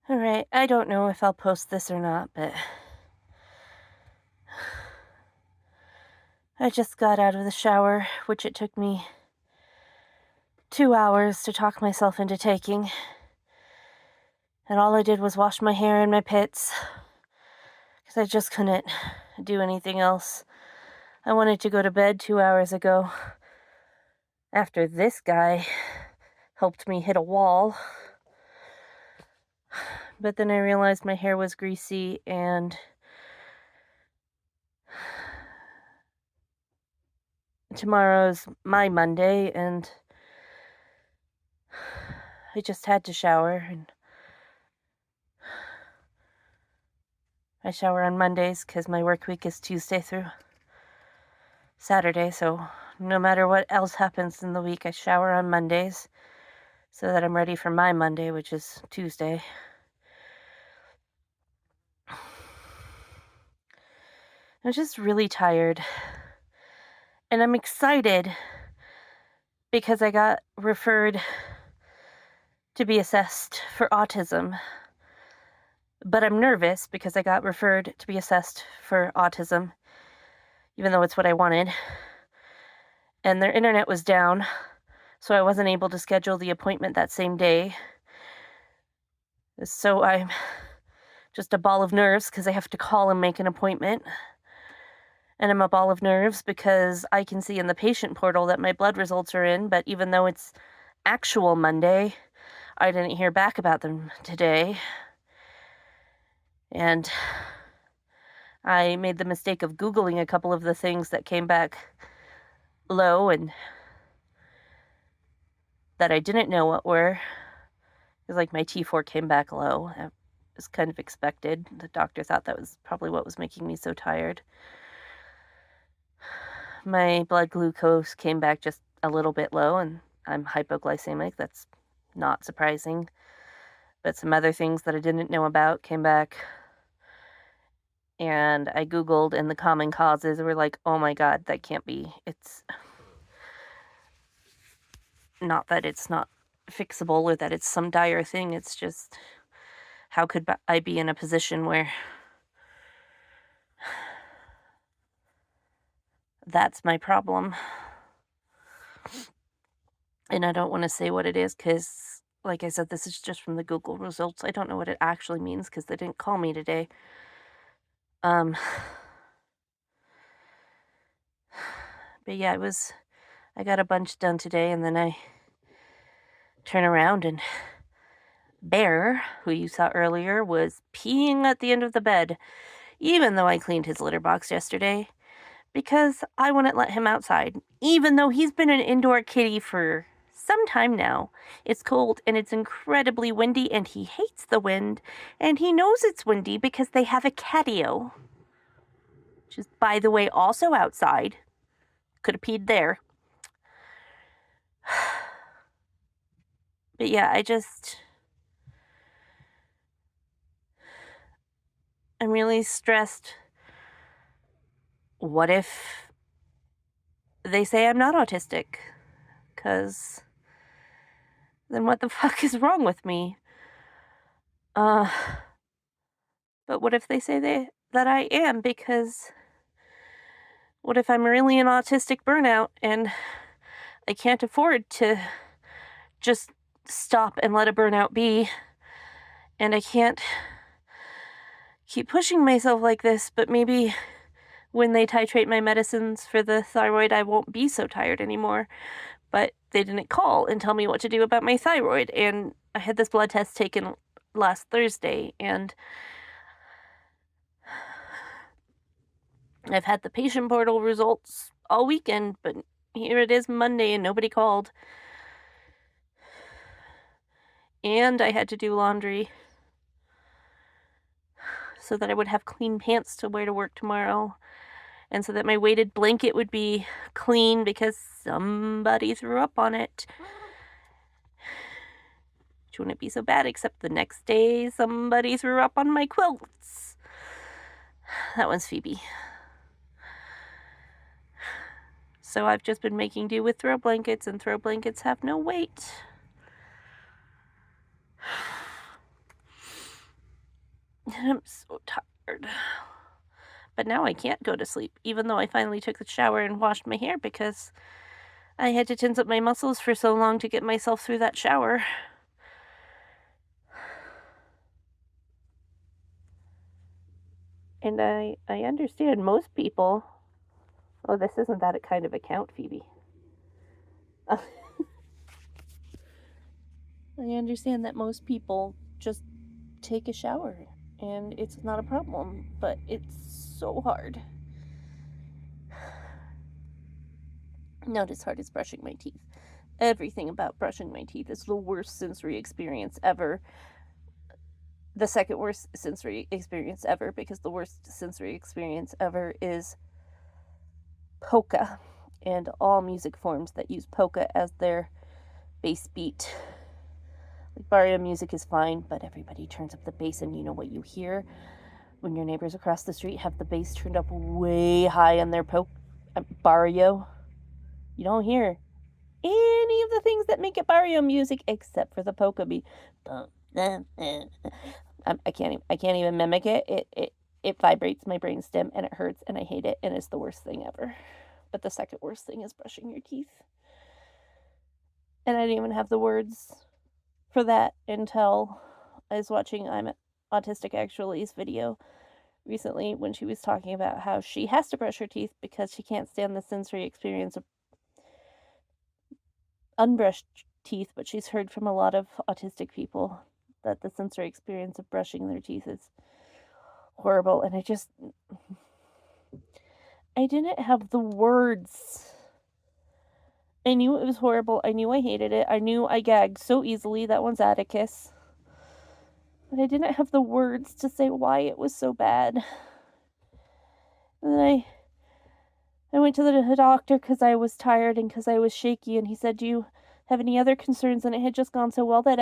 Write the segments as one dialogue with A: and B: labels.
A: Alright, I don't know if I'll post this or not, but I just got out of the shower, which it took me 2 hours to talk myself into taking. And all I did was wash my hair and my pits, because I just couldn't do anything else. I wanted to go to bed 2 hours ago, after this guy helped me hit a wall. But then I realized my hair was greasy, and tomorrow's my Monday, and I just had to shower, and I shower on Mondays because my work week is Tuesday through Saturday, so no matter what else happens in the week, I shower on Mondays so that I'm ready for my Monday, which is Tuesday. I'm just really tired, and I'm excited because I got referred to be assessed for autism. But I'm nervous because I got referred to be assessed for autism, even though it's what I wanted. And their internet was down, so I wasn't able to schedule the appointment that same day. So I'm just a ball of nerves because I have to call and make an appointment. And I'm a ball of nerves because I can see in the patient portal that my blood results are in, but even though it's actual Monday, I didn't hear back about them today. And I made the mistake of Googling a couple of the things that came back low and that I didn't know what were. Because, like, my T4 came back low. It was kind of expected. The doctor thought that was probably what was making me so tired. My blood glucose came back just a little bit low, and I'm hypoglycemic. That's not surprising. But some other things that I didn't know about came back. And I Googled, and the common causes were like, oh my God, that can't be. It's not that it's not fixable or that it's some dire thing. It's just, how could I be in a position where that's my problem? And I don't want to say what it is because, like I said, this is just from the Google results. I don't know what it actually means because they didn't call me today. But yeah, I got a bunch done today, and then I turn around and Bear, who you saw earlier, was peeing at the end of the bed, even though I cleaned his litter box yesterday, because I wouldn't let him outside, even though he's been an indoor kitty for some time now. It's cold and it's incredibly windy, and he hates the wind, and he knows it's windy because they have a catio, which is, by the way, also outside. Could have peed there. But yeah, I'm really stressed. What if they say I'm not autistic? Because then what the fuck is wrong with me? But what if they say that I am? Because what if I'm really an autistic burnout and I can't afford to just stop and let a burnout be, and I can't keep pushing myself like this, but maybe when they titrate my medicines for the thyroid, I won't be so tired anymore. But they didn't call and tell me what to do about my thyroid, and I had this blood test taken last Thursday, and I've had the patient portal results all weekend, but here it is Monday and nobody called. And I had to do laundry so that I would have clean pants to wear to work tomorrow, and so that my weighted blanket would be clean because somebody threw up on it. Which wouldn't be so bad, except the next day somebody threw up on my quilts. That one's Phoebe. So I've just been making do with throw blankets, and throw blankets have no weight. I'm so tired. But now I can't go to sleep, even though I finally took the shower and washed my hair because I had to tense up my muscles for so long to get myself through that shower. And I understand most people. Oh, this isn't that kind of account, Phoebe. I understand that most people just take a shower and it's not a problem, but it's so hard. Not as hard as brushing my teeth. Everything about brushing my teeth is the worst sensory experience ever. The second worst sensory experience ever, because the worst sensory experience ever is polka and all music forms that use polka as their bass beat. Like barrio music is fine, but everybody turns up the bass, and you know what you hear when your neighbors across the street have the bass turned up way high on their barrio. You don't hear any of the things that make it barrio music except for the polka beat. I can't even mimic it. It vibrates my brainstem and it hurts and I hate it and it's the worst thing ever. But the second worst thing is brushing your teeth. And I didn't even have the words for that until I was watching I'm Autistic Actually's video recently when she was talking about how she has to brush her teeth because she can't stand the sensory experience of unbrushed teeth, but she's heard from a lot of autistic people that the sensory experience of brushing their teeth is horrible. And I didn't have the words. I knew it was horrible. I knew I hated it. I knew I gagged so easily. That one's Atticus. But I didn't have the words to say why it was so bad. And then I went to the doctor because I was tired and because I was shaky, and he said, "Do you have any other concerns?" And it had just gone so well that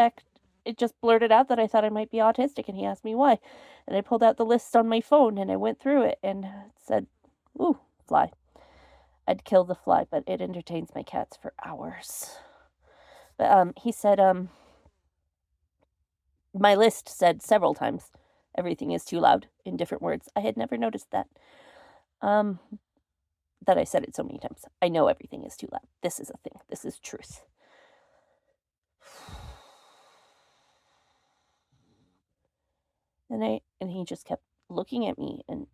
A: it just blurted out that I thought I might be autistic, and he asked me why. And I pulled out the list on my phone, and I went through it, and it said, "Ooh, fly." I'd kill the fly, but it entertains my cats for hours. But he said, my list said several times, "Everything is too loud," in different words. I had never noticed that. That I said it so many times. I know everything is too loud. This is a thing. This is truth. And he just kept looking at me and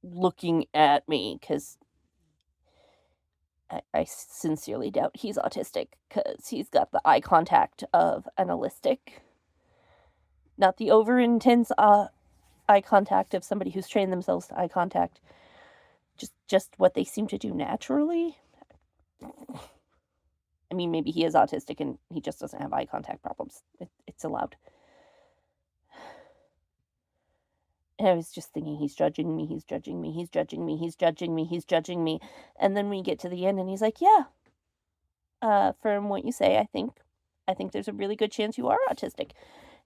A: looking at me because I sincerely doubt he's autistic because he's got the eye contact of an allistic, not the over intense eye contact of somebody who's trained themselves to eye contact. Just what they seem to do naturally. I mean, maybe he is autistic and he just doesn't have eye contact problems. It's allowed. And I was just thinking, he's judging me, he's judging me, he's judging me, he's judging me, he's judging me. And then we get to the end and he's like, "Yeah, from what you say, I think there's a really good chance you are autistic."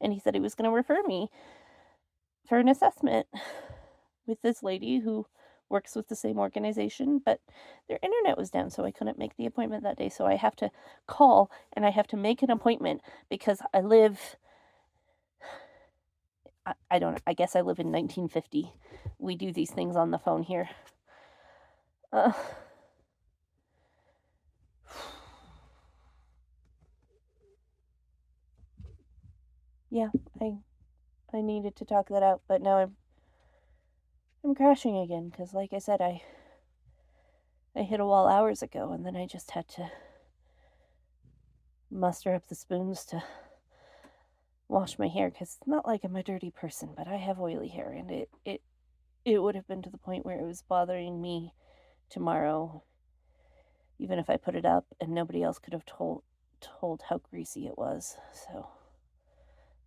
A: And he said he was going to refer me for an assessment with this lady who works with the same organization, but their internet was down, so I couldn't make the appointment that day. So I have to call and I have to make an appointment because I live, I guess I live in 1950. We do these things on the phone here. Yeah, I needed to talk that out, but now I'm crashing again because, like I said, I hit a wall hours ago, and then I just had to muster up the spoons to wash my hair because it's not like I'm a dirty person, but I have oily hair, and it would have been to the point where it was bothering me tomorrow, even if I put it up, and nobody else could have told how greasy it was. So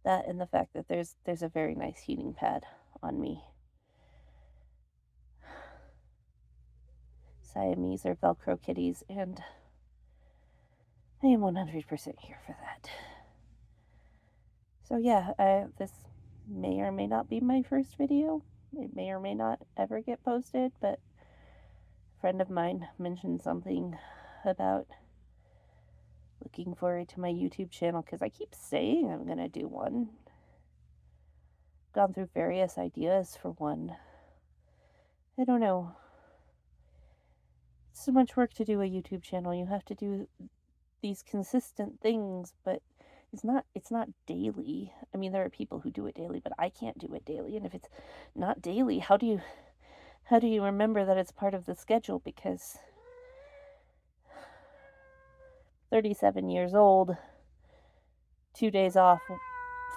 A: that and the fact that there's a very nice heating pad on me. Siamese or Velcro kitties, and I am 100% here for that. So yeah, this may or may not be my first video. It may or may not ever get posted, but a friend of mine mentioned something about Looking forward to my YouTube channel because I keep saying I'm gonna do one. Gone through various ideas for one. I don't know. It's so much work to do a YouTube channel. You have to do these consistent things, but it's not daily. I mean, there are people who do it daily, but I can't do it daily. And if it's not daily, how do you remember that it's part of the schedule? Because 37 years old, 2 days off,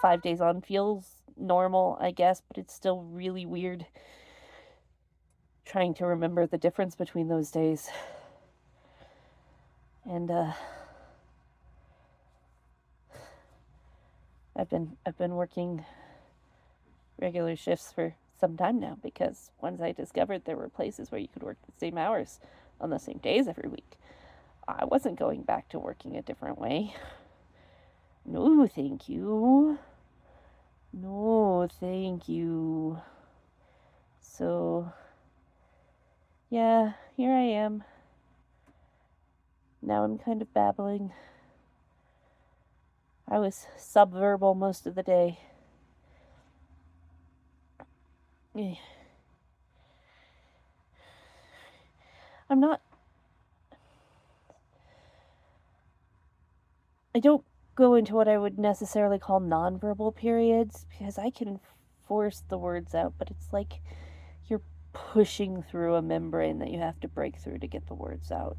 A: 5 days on feels normal, I guess, but it's still really weird trying to remember the difference between those days. And I've been working regular shifts for some time now because once I discovered there were places where you could work the same hours on the same days every week, I wasn't going back to working a different way. No, thank you. No, thank you. So, yeah, here I am. Now I'm kind of babbling. I was subverbal most of the day. I'm not. I don't go into what I would necessarily call nonverbal periods because I can force the words out, but it's like you're pushing through a membrane that you have to break through to get the words out.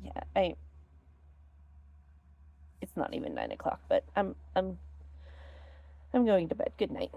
A: Yeah, it's not even 9 o'clock, but I'm going to bed. Good night.